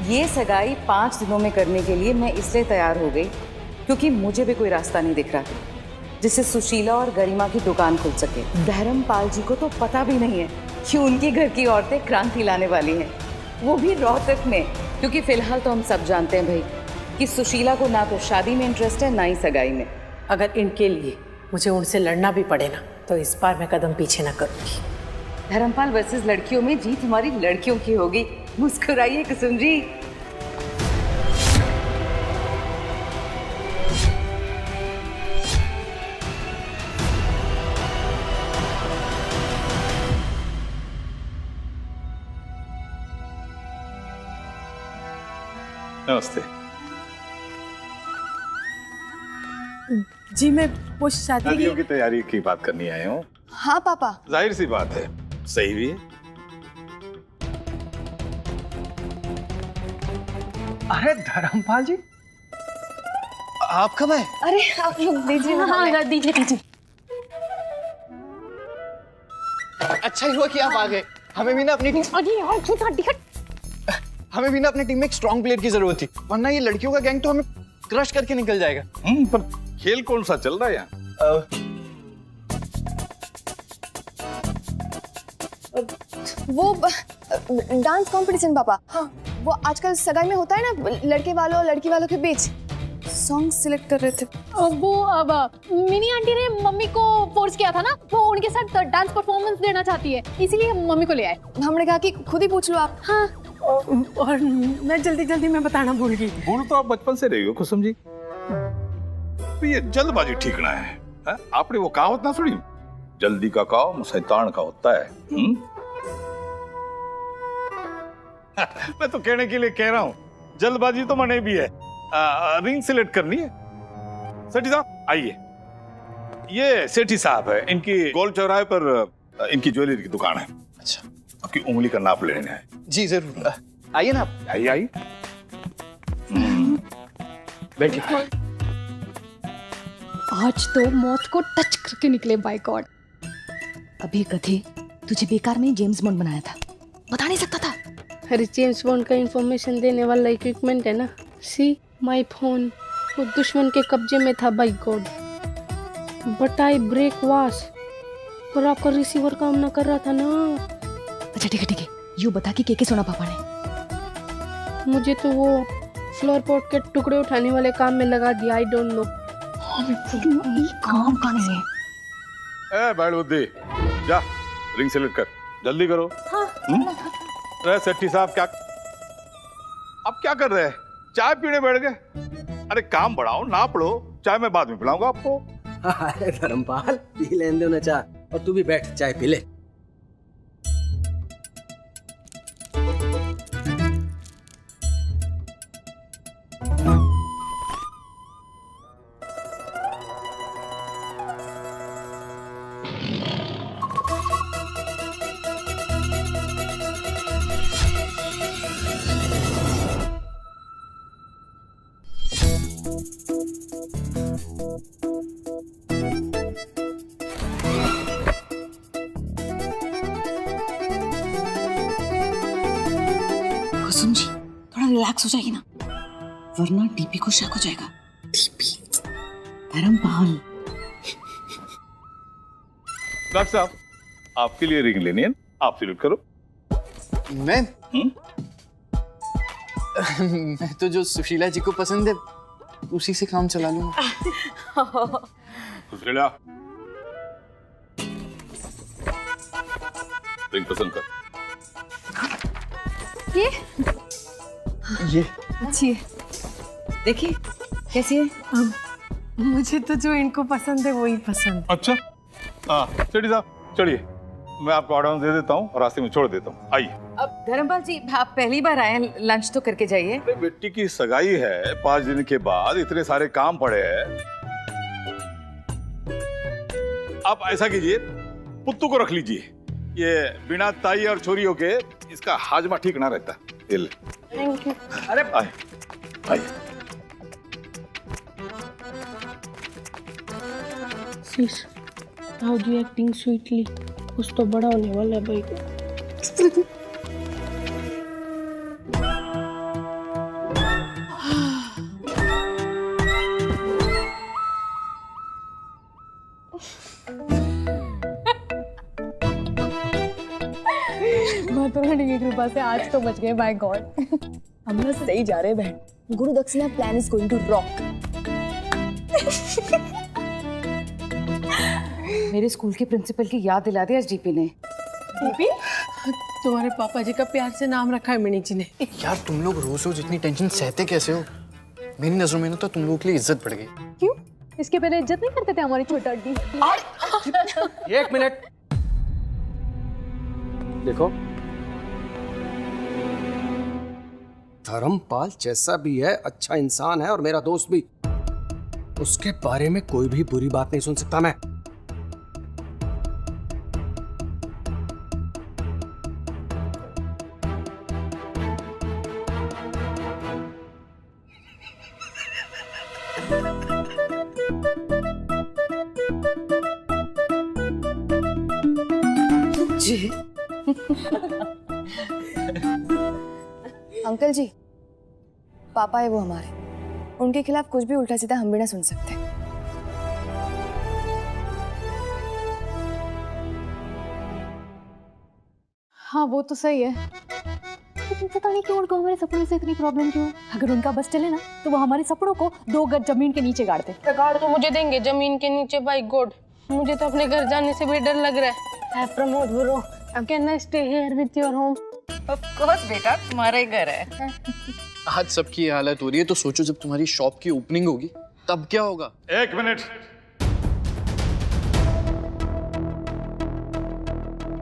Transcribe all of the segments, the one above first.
ये सगाई 5 दिनों में करने के लिए मैं इसलिए तैयार हो गई क्योंकि मुझे भी कोई रास्ता नहीं दिख रहा था जिससे सुशीला और गरिमा की दुकान खुल सके। धर्मपाल जी को तो पता भी नहीं है कि उनके घर की औरतें क्रांति लाने वाली हैं, वो भी रोहतक में। क्योंकि फिलहाल तो हम सब जानते हैं भाई कि सुशीला को ना तो शादी में इंटरेस्ट है ना ही सगाई में। अगर इनके लिए मुझे उनसे लड़ना भी पड़े ना तो इस बार मैं कदम पीछे ना करूंगी। धर्मपाल वर्सेस लड़कियों में जीत हमारी लड़कियों की होगी। मुस्कुराइए कुसुम जी। नमस्ते जी, मैं वो शादी की तैयारी की बात करनी आए हूँ। हाँ पापा। जाहिर सी बात है, सही भी है। अरे धर्मपाल जी, आप कब आए? अरे आप लोग दीजिए। हाँ, दीजिए। अच्छा ही हुआ कि आप आ गए। हमें भी ना अपनी टीम में एक स्ट्रॉन्ग प्लेयर की जरूरत थी, वरना ये लड़कियों का गैंग तो हमें क्रश करके निकल जाएगा। पर खेल कौन सा चल रहा है यहाँ? वो डांस कंपटीशन पापा। हाँ, वो आजकल सगाई में होता है ना, लड़के वालों और लड़की वालों के बीच। सॉन्ग सिलेक्ट कर रहे थे। वो मिनी आंटी ने मम्मी को फोर्स किया था ना, वो उनके साथ डांस परफॉर्मेंस देना चाहती है, इसीलिए मम्मी को ले आए। हमने कहा कि खुद ही पूछ लो आप। हाँ। और मैं जल्दी में बताना भूल गई। भूल तो आप बचपन से रही हो कुसुम जी। तो ये जल्दबाजी ठीक ना है, है? आपने वो कहावत ना सुनी, जल्दी का काम शैतान का होता है। मैं तो कहने के लिए कह रहा हूँ, जल्दबाजी तो मने भी है। रिंग सिलेक्ट करनी है। सेठी साहब आइए, ये सेठी साहब है, इनकी गोल चौराहे पर इनकी ज्वेलरी की दुकान है। अच्छा, आपकी उंगली का नाप लेने है। जी जरूर, आइए ना आप। आइए बैठिए। आज तो मौत को टच करके निकले, बाय गॉड। अभी गधे, तुझे बेकार में जेम्स बॉन्ड बनाया था, बता नहीं सकता था। अरे जेम्स बॉन्ड का इंफॉर्मेशन देने वाला इक्विपमेंट है ना। सी माय फोन, वो दुश्मन के कब्जे में था, by God. But I break wash, पर आपका रिसीवर काम ना कर रहा था ना। अच्छा ठीक है, यू बता कि के सुना पापा ने? मुझे तो वो फ्लोर पॉट के टुकड़े उठाने वाले काम में लगा दिया। I don't know. काम का नहीं है। ए बैठ बुद्धि, जा रिंग सेलेक्ट कर, जल्दी करो। हाँ। अरे सेठी साहब क्या, आप क्या कर रहे हैं? चाय पीने बैठ गए? अरे काम बढ़ाओ, ना पढ़ो, चाय मैं बाद में पिलाऊंगा आपको। अरे धर्मपाल, पी लेने दो ना चाय, और तू भी बैठ चाय पी ले। कुसुम जी थोड़ा रिलैक्स हो जाइए ना, वरना डीपी को शक हो जाएगा। डीपी धर्मपाल। डॉक्टर साहब, आपके लिए रिंग लेनी है, आप सिलेक्ट करो। मैं मैं तो जो सुशीला जी को पसंद है उसी से काम चला लूंगा। सुशीला, रिंग पसंद कर। ये अच्छी है, देखिए कैसी है। अब मुझे तो जो इनको पसंद है वही पसंद। अच्छा, हाँ सेठी साहब चलिए, मैं आपको एडवांस दे देता हूँ और रास्ते में छोड़ देता हूँ। आइए। अब धर्मपाल जी आप पहली बार आए हैं, लंच तो करके जाइए। अरे बेटी की सगाई है, 5 दिन के बाद इतने सारे काम पड़े हैं। आप ऐसा कीजिए, पुत्तू को रख लीजिए, ये बिना ताई और छोरियों के इसका हाजमा ठीक ना रहता। Thank you. अरे आइए आइए। sis, how do you acting sweetly? कुछ तो बड़ा होने वाला है भाई को। अंकल की कृपा से आज तो बच गए, बाय गॉड। हम लोग सही जा रहे हैं बहन। Guru dakshina plan is going to rock. मेरे स्कूल के प्रिंसिपल की याद दिला दी आज डीपी ने। दीपी, तुम्हारे पापा जी का प्यार से नाम रखा है मिनी जी ने। यार तुम लोग रोज रोज इतनी टेंशन सहते कैसे हो? मेरी नजरों में तो तुम लोगों के लिए इज्जत बढ़ गई। क्यों? इसके पहले इज्जत नहीं करते थे हमारी छोटा अड्डी? एक मिनट देखो, धर्मपाल जैसा भी है अच्छा इंसान है और मेरा दोस्त भी। उसके बारे में कोई भी बुरी बात नहीं सुन सकता मैं। जी अंकल जी, पापा है वो हमारे, उनके खिलाफ कुछ भी उल्टा सीधा हम भी ना सुन सकते। हाँ वो तो सही है, लेकिन पता नहीं क्यों उनको हमारे सपनों से इतनी प्रॉब्लम क्यों? अगर उनका बस चले ना तो वो हमारे सपनों को 2 गज जमीन के नीचे गाड़ दे। गाड़ तो मुझे देंगे जमीन के नीचे, बाय गॉड। मुझे तो अपने घर जाने से भी डर लग रहा है। Pramod bro, can I stay here with your home? Of course बेटा, तुम्हारा ही घर है। आज सबकी ये हालत हो रही है तो सोचो जब तुम्हारी शॉप की ओपनिंग होगी तब क्या होगा? एक मिनट,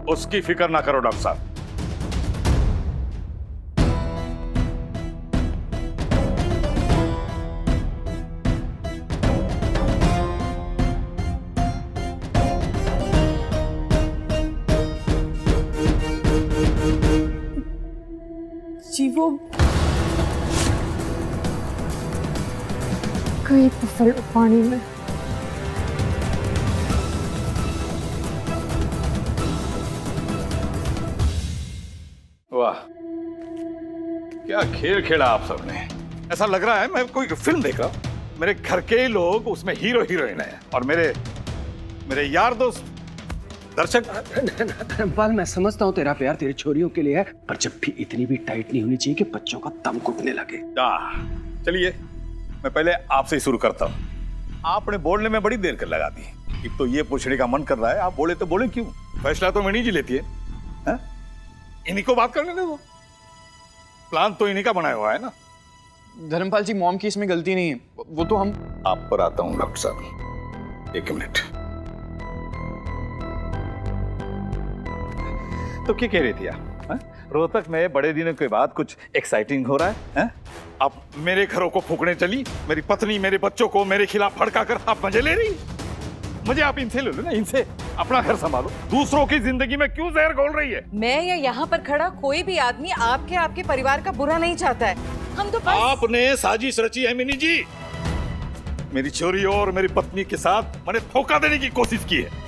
उसकी फिक्र ना करो डॉक्टर साहब। जी वो कई फसल पानी में। वाह, क्या खेल खेला आप सबने। ऐसा लग रहा है मैं कोई फिल्म देख रहा हूं। मेरे घर के लोग उसमें हीरो हीरोइन है और मेरे यार दोस्त दर्शक। धर्मपाल, मैं समझता हूँ तेरा प्यार तेरी छोरियों के लिए है, पर जब भी इतनी भी टाइट नहीं होनी चाहिए कि बच्चों का दम घुटने लगे। चलिए मैं पहले आपसे ही शुरू करता हूँ। आपने बोलने में बड़ी देर कर लगा दी। एक तो ये पूछने का मन कर रहा है, आप बोले तो बोले क्यों? फैसला तो मिनी जी लेती है, इन्हीं को बात करने दो। प्लान तो इन्हीं का बनाया हुआ है ना। धर्मपाल जी, मॉम की इसमें गलती नहीं है, वो तो हम। आप पर आता हूँ डॉक्टर साहब, एक मिनट। तो क्या कह रही थी आप? रोहतक में बड़े दिनों के बाद कुछ एक्साइटिंग हो रहा है? आप मेरे घरों को फूकने चली, मेरी पत्नी मेरे बच्चों को मेरे खिलाफ भड़का कर आप मजे ले रही। मुझे आप इनसे ले लो ना, इनसे अपना घर संभालो। दूसरों की जिंदगी में क्यों जहर घोल रही है? मैं या यहाँ पर खड़ा कोई भी आदमी आपके परिवार का बुरा नहीं चाहता है। हम तो बस... आपने साजिश रची है मिनी जी। मेरी छोरी और मेरी पत्नी के साथ मैंने धोखा देने की कोशिश की है।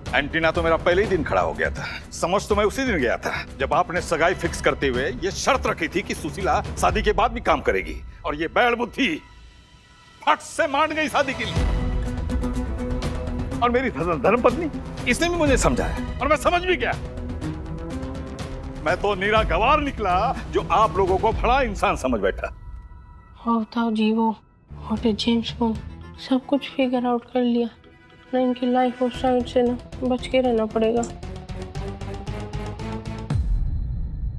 एंटीना तो मेरा पहले ही दिन खड़ा हो गया था। समझ तो मैं उसी दिन गया था जब आपने सगाई फिक्स करते हुए ये शर्त रखी थी कि सुशीला शादी के बाद भी काम करेगी, और ये बैल बुद्धि फट से मान गई शादी के लिए। और मेरी धर्मपत्नी, इसने भी मुझे समझाया और मैं समझ भी गया। मैं तो नीरा गवार निकला जो आप लोगों को बड़ा इंसान समझ बैठा। होता जी वो होटे जेम्स बॉन्ड, सब कुछ फिगर आउट कर लिया ना। इनकी लाइफ और साइड से ना बच के रहना पड़ेगा।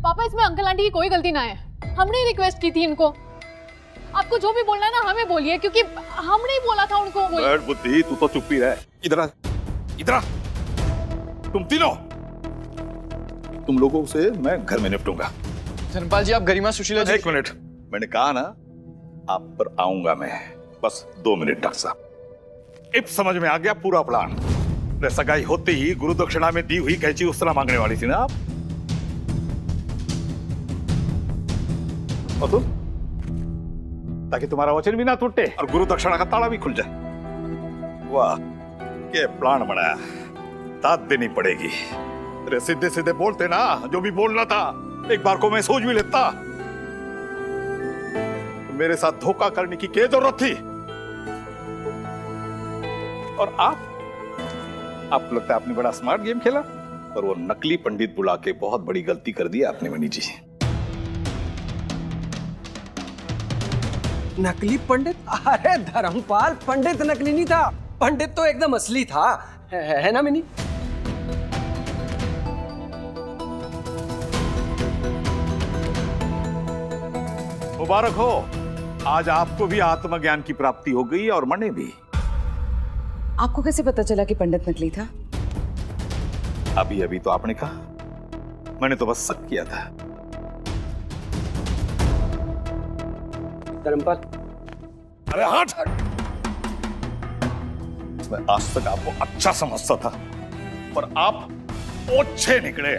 पापा, इसमें अंकल आंटी की कोई गलती ना है। हमने रिक्वेस्ट की थी इनको। आपको जो भी बोलना है ना हमें बोलिए, क्योंकि हमने ही बोला था उनको। बैठ बुद्धि, तू तो चुप ही रह। इधर इधर तुम तीनों, तुम लोगों से मैं घर में निपटूंगा। धर्मपाल जी, आप गरिमा सुशीला जी। एक मिनट, मैंने कहा ना आप पर आऊंगा मैं। बस 2 मिनट डॉक्टर साहब। अब समझ में आ गया पूरा प्लान। सगाई होते ही गुरु दक्षिणा में दी हुई कैची उस तरह मांगने वाली थी ना आप। और तुम, ताकि तुम्हारा वचन भी ना टूटे और गुरु दक्षिणा का ताला भी खुल जाए। वाह, क्या प्लान बनाया। दाद देनी पड़ेगी। अरे सीधे सीधे बोलते ना जो भी बोलना था, एक बार को मैं सोच भी लेता। मेरे साथ धोखा करने की क्या जरूरत थी? और आप लगता है आपने बड़ा स्मार्ट गेम खेला। पर वो नकली पंडित बुला के बहुत बड़ी गलती कर दी आपने मणि जी। नकली पंडित? अरे धर्मपाल, पंडित नकली नहीं था, पंडित तो एकदम असली था, है ना मिनी? मुबारक हो, आज आपको भी आत्मज्ञान की प्राप्ति हो गई और मने भी। आपको कैसे पता चला कि पंडित नकली था? अभी अभी तो आपने कहा, मैंने तो बस शक किया था। धर्मपाल, अरे हट हट। मैं आज तक आपको अच्छा समझता था, पर आप ओछे निकले।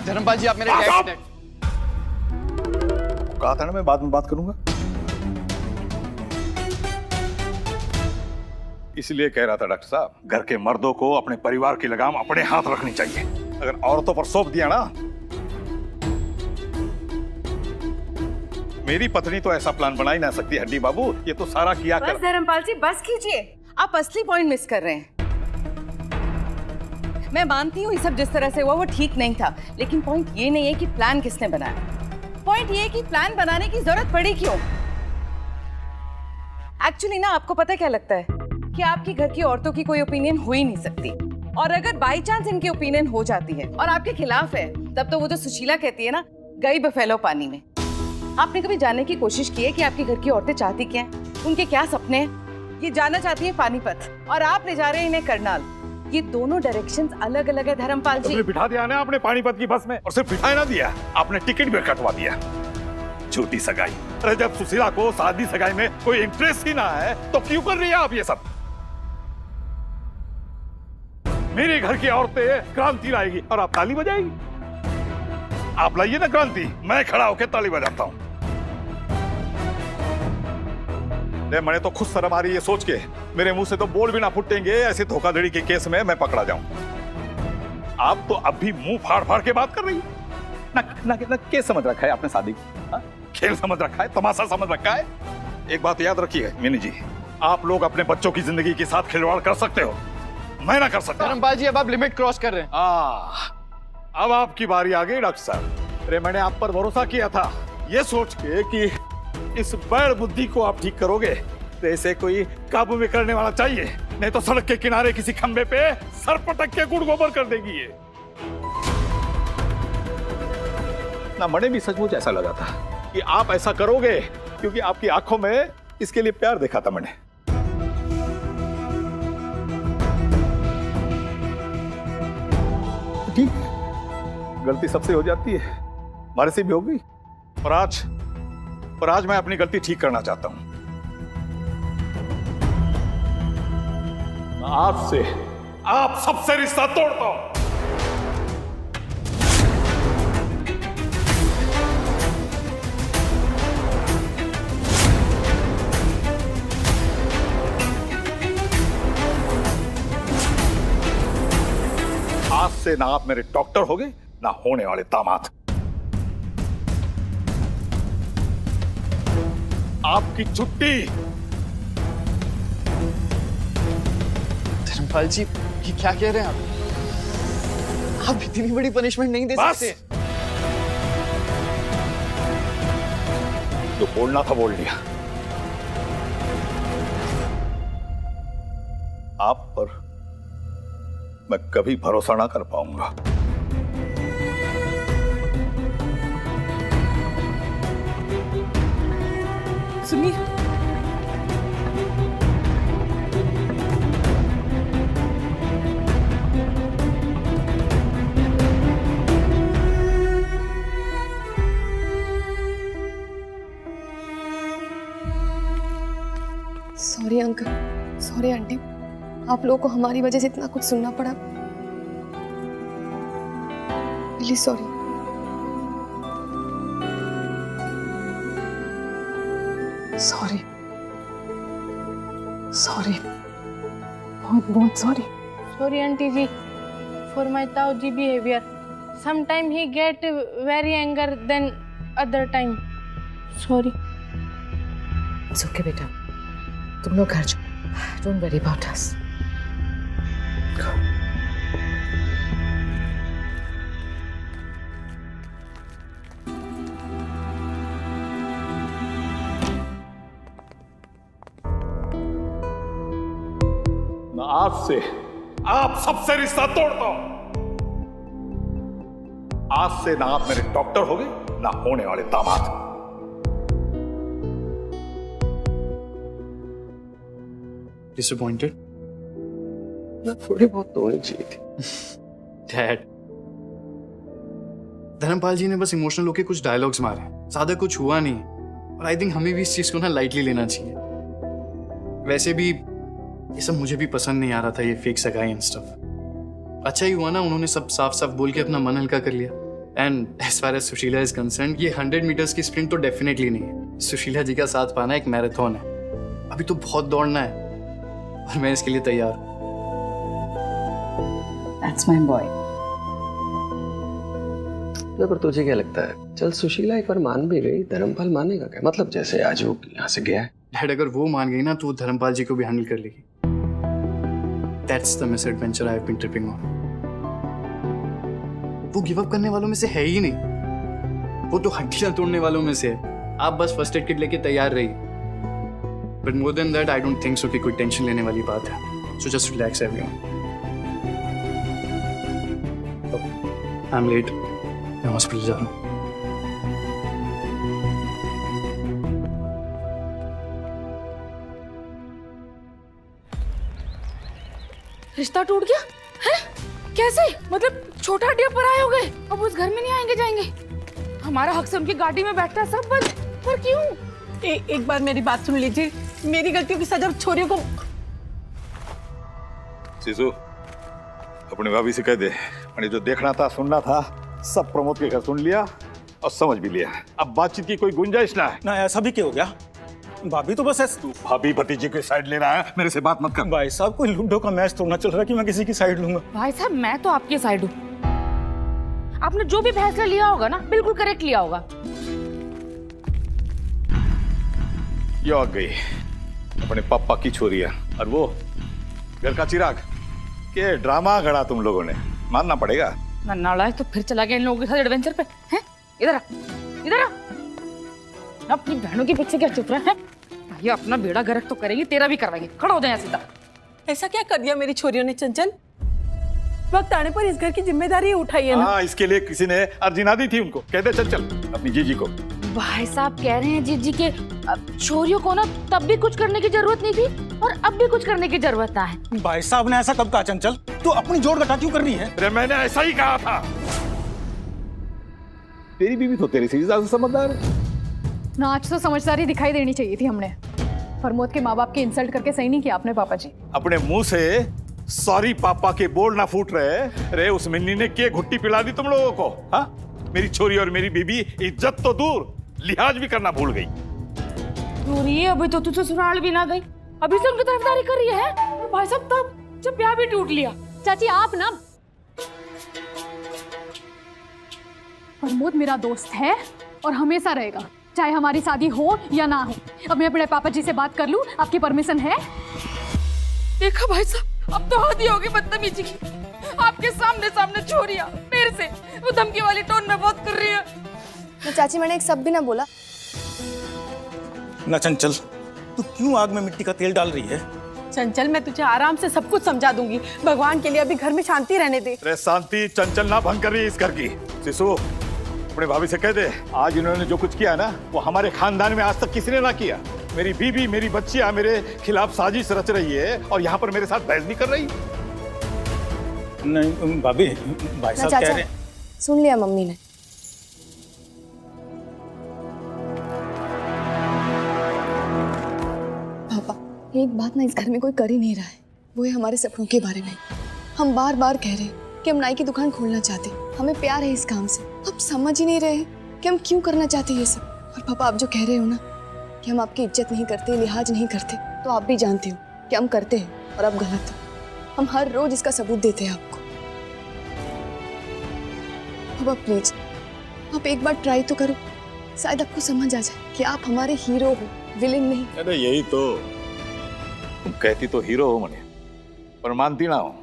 धर्मपाल जी, आप मेरे आप- डैड। कहा था ना मैं बाद में बात करूंगा, इसलिए कह रहा था डॉक्टर साहब, घर के मर्दों को अपने परिवार की लगाम अपने हाथ रखनी चाहिए। अगर औरतों पर सौंप दिया ना, मेरी पत्नी तो ऐसा प्लान बना ही ना सकती। हड्डी बाबू, ये तो सारा किया बस कर। धर्मपाल जी, बस कीजिए, आप असली पॉइंट मिस कर रहे हैं। मैं मानती हूँ ये सब जिस तरह से हुआ वो ठीक नहीं था, लेकिन पॉइंट ये नहीं है कि प्लान किसने बनाया। पॉइंट ये है कि प्लान बनाने की जरूरत पड़ी क्यों। एक्चुअली ना, आपको पता क्या लगता है कि आपके घर की औरतों की कोई ओपिनियन हो ही नहीं सकती, और अगर बाई चांस इनकी ओपिनियन हो जाती है और आपके खिलाफ है, तब तो वो जो सुशीला कहती है ना, गई बफेलो पानी में। आपने कभी जानने की कोशिश की है कि आपके घर की औरतें चाहती क्या हैं, उनके क्या सपने हैं? ये जानना चाहती हैं पानीपत, और आप ले जा रहे हैं इन्हें करनाल। ये दोनों डायरेक्शंस अलग अलग है धर्मपाल जी। आपने बिठा दिया ना आपने पानीपत की बस में, और सिर्फ बिठा ना दिया, आपने टिकट भी कटवा दिया। झूठी सगाई। अरे जब सुशीला को शादी सगाई में कोई इंटरेस्ट ही ना है, तो क्यों कर रही है आप ये सब? मेरे घर की औरतें क्रांति लाएगी और आप ताली बजाएगी। आप लाइए ना क्रांति, मैं खड़ा होकर ताली बजाता हूं। मैंने तो खुद शर्म आ रही है सोच के, मेरे मुंह से तो बोल भी ना फूटेंगे ऐसे धोखाधड़ी के केस में मैं पकड़ा जाऊं। आप तो अब भी मुंह फाड़ फाड़ के बात कर रही ना क्या समझ रखा है आपने शादी को? खेल समझ रखा है, तमाशा समझ रखा है। एक बात याद रखिए मिनी जी, आप लोग अपने बच्चों की जिंदगी के साथ खिलवाड़ कर सकते हो, मैं ना कर सकता। धर्मपाल जी, अब आप लिमिट क्रॉस कर रहे हैं। अब आपकी बारी आ गई डॉक्टर साहब। अरे मैंने आप पर भरोसा किया था, ये सोच के कि इस बैड बुद्धि को आप ठीक करोगे, तो ऐसे कोई काबू में करने वाला चाहिए, नहीं तो सड़क के किनारे किसी खंबे पे सर पटक के गुड़ गोबर कर देगी ये। ना मने भी सचमुच ऐसा लगा था कि आप ऐसा करोगे, क्योंकि आपकी आंखों में इसके लिए प्यार देखा था मैंने। ठीक, गलती सबसे हो जाती है, हमारे से भी हो गई, और आज मैं अपनी गलती ठीक करना चाहता हूं। आज से आप सबसे रिश्ता तोड़ता हूं। आज से ना आप मेरे डॉक्टर होगे, ना होने वाले दामाद। आपकी छुट्टी। धर्मपाल जी, ये क्या कह रहे हैं आप इतनी बड़ी पनिशमेंट नहीं दे सकते। जो बोलना था बोल लिया। आप पर मैं कभी भरोसा ना कर पाऊंगा। सुनिए, सॉरी अंकल, सॉरी आंटी, आप लोगों को हमारी वजह से इतना कुछ सुनना पड़ा। Really sorry. सॉरी, सॉरी, बहुत बहुत sorry. Sorry, auntie ji, for my Tauji behavior. Sometimes he get very angry than other time. Sorry. It's okay बेटा, तुम लोग घर जाओ, don't worry about us. Go. आज से आप सबसे रिश्ता तोड़ता हूं। आज से ना आप मेरे डॉक्टर होगे ना होने वाले दामाद। डिसअपॉइंटेड? ना थोड़ी बहुत तो होनी चाहिए थी। डैड, धर्मपाल जी ने बस इमोशनल होके कुछ डायलॉग्स मारे, ज्यादा कुछ हुआ नहीं। और आई थिंक हमें भी इस चीज को ना लाइटली लेना चाहिए। वैसे भी ये सब मुझे भी पसंद नहीं आ रहा था, ये फेक सगाई एंड स्टफ। अच्छा ही हुआ ना उन्होंने सब साफ साफ बोल के अपना मन हल्का कर लिया। And as far as Sushila is concern, ये 100 मीटर्स की स्प्रिंट तो डेफिनेटली नहीं है। सुशीला जी का साथ पाना एक मैराथन है, अभी तो बहुत दौड़ना है और मैं इसके लिए तैयार हूं। That's my boy. पर तुझे क्या लगता है, चल सुशीला एक बार मान भी गई, धर्मपाल मानेगा क्या? मतलब जैसे आज वो यहाँ से गया है। डैड, अगर वो मान गई ना तो वो धर्मपाल जी को भी हैंडल कर लेगी। That's the misadventure I have been tripping on. वो गिव अप करने वालों में से है ही नहीं, वो तो हड्डियां तोड़ने वालों में से है। आप बस फर्स्ट एड किट लेके तैयार रहिए। But more than that I don't think so कि कोई टेंशन लेने वाली बात है। So just relax everyone. I am late, मैं हॉस्पिटल जा रहा हूँ। रिश्ता टूट गया है? कैसे? मतलब छोटा हड्डियां पराये हो गए, अब उस घर में नहीं आएंगे जाएंगे। हमारा हक से उनकी गाड़ी में बैठता है, सब बंद। पर क्यों? एक बार मेरी बात सुन लीजिए, मेरी गलतियों की सजा छोरियों को। सिसु, अपनी भाभी से कह दे, मैंने जो देखना था सुनना था सब प्रमोद के घर सुन लिया और समझ भी लिया। अब बातचीत की कोई गुंजाइश ना है। ना ऐसा भी क्या हो गया? भाभी तो बस तू भाभी भतीजे की साइड ले रहा है, मेरे से बात मत कर। भाई साहब, कोई लूडो का मैच थोड़ा चल रहा है कि मैं किसी की साइड लूंगा। भाई साहब, मैं तो आपकी साइड हूँ। आपने जो भी फैसला लिया होगा ना, बिल्कुल करेक्ट लिया होगा। ये आ गई अपने पापा की छोरियां और वो घर का चिराग। के ड्रामा गढ़ा तुम लोगों ने, मानना पड़ेगा। नालायक तो फिर चला गया इन लोगों के साथ एडवेंचर पे। हैं? इधर आ, इधर आ। अपनी बहनों के पीछे क्या चुप रहा है? ये अपना बेड़ा गर्क तो करेगी, तेरा भी करवाएंगे। खड़ा हो जाए सीधा। ऐसा क्या कर दिया मेरी छोरियों ने चंचल? वक्त आने पर इस घर की जिम्मेदारी उठाई है ना। हाँ, इसके लिए किसी ने अर्जी ना दी थी उनको। कहते चल चल अपनी जीजी को। भाई साहब कह रहे हैं जीजी के छोरियों को ना तब भी कुछ करने की जरूरत नहीं थी और अब भी कुछ करने की जरूरत है। भाई साहब ने ऐसा कब कहा चंचल? तू अपनी जोड़ घटा क्यों कर रही है? अरे मैंने ऐसा ही कहा था। तेरी बीवी तो तेरी से ज्यादा समझदार है ना। आज तो समझदारी दिखाई देनी चाहिए थी हमने। प्रमोद के माँ बाप के इंसल्ट करके सही नहीं किया आपने पापा जी। अपने मुंह से सॉरी पापा के बोल ना फूट रहे। अरे उस मिन्नी ने क्या घुट्टी पिला दी तुम लोगों को? हाँ, मेरी छोरी और मेरी बीबी इज्जत तो दूर लिहाज भी करना भूल गई। अभी तो तू ससुराल भी ना गई, अभी से उनकी तरफदारी कर रही है। और भाई साहब तब जब ब्याह भी टूट लिया। चाची आप ना, प्रमोद मेरा दोस्त है और हमेशा रहेगा, चाहे हमारी शादी हो या ना हो। अब मैं अपने पापा जी से बात कर लूं, आपकी परमिशन है? देखा भाई साहब, अब तो हद ही होगी बदतमीजी की। आपके सामने सामने छोरियां मेरे से वो धमकी वाली टोन में बात कर रही है। तो चाची, मैंने एक शब्द भी ना बोला। ना चंचल, तू क्यों आग में मिट्टी का तेल डाल रही है? चंचल, मैं तुझे आराम से सब कुछ समझा दूंगी। भगवान के लिए अभी घर में शांति रहने दे। अरे शांति चंचल ना भंग कर रही है इस घर की। सिसु, अपने भाभी से कह दे, आज इन्होंने जो कुछ किया ना वो हमारे खानदान में आज तक किसी ने ना किया। मेरी बीबी मेरी बच्चियां मेरे खिलाफ साजिश रच रही है और यहाँ पर मेरे साथ बहस भी कर रही। नहीं भाभी, भाई साहब कह रहे हैं। सुन लिया मम्मी ने। पापा, एक बात ना इस घर में कोई कर ही नहीं रहा है, वो है हमारे सपनों के बारे में। हम बार बार कह रहे हैं कि हम नाई की दुकान खोलना चाहते, हमें प्यार है इस काम से। आप समझ ही नहीं रहे कि हम क्यों करना चाहते हैं ये सब। और पापा, आप जो कह रहे हो ना कि हम आपकी इज्जत नहीं करते, लिहाज नहीं करते, तो आप भी जानते हो कि हम करते हैं और आप गलत हो। हम हर रोज इसका सबूत देते हैं आपको। पापा प्लीज, आप एक बार ट्राई तो करो, शायद आपको समझ आ जाए कि आप हमारे हीरो हो, विलेन नहीं। अरे यही तो, तुम कहती तो हीरो हो मने, पर मानती ना हो।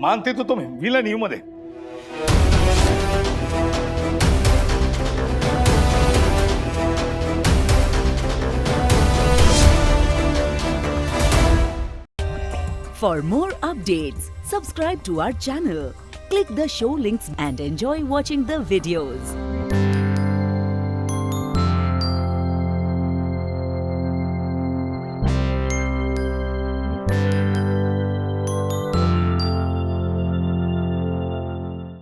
मानती तो तुम विलन ही हो मने। For more updates, subscribe to our channel, click the show links and enjoy watching the videos.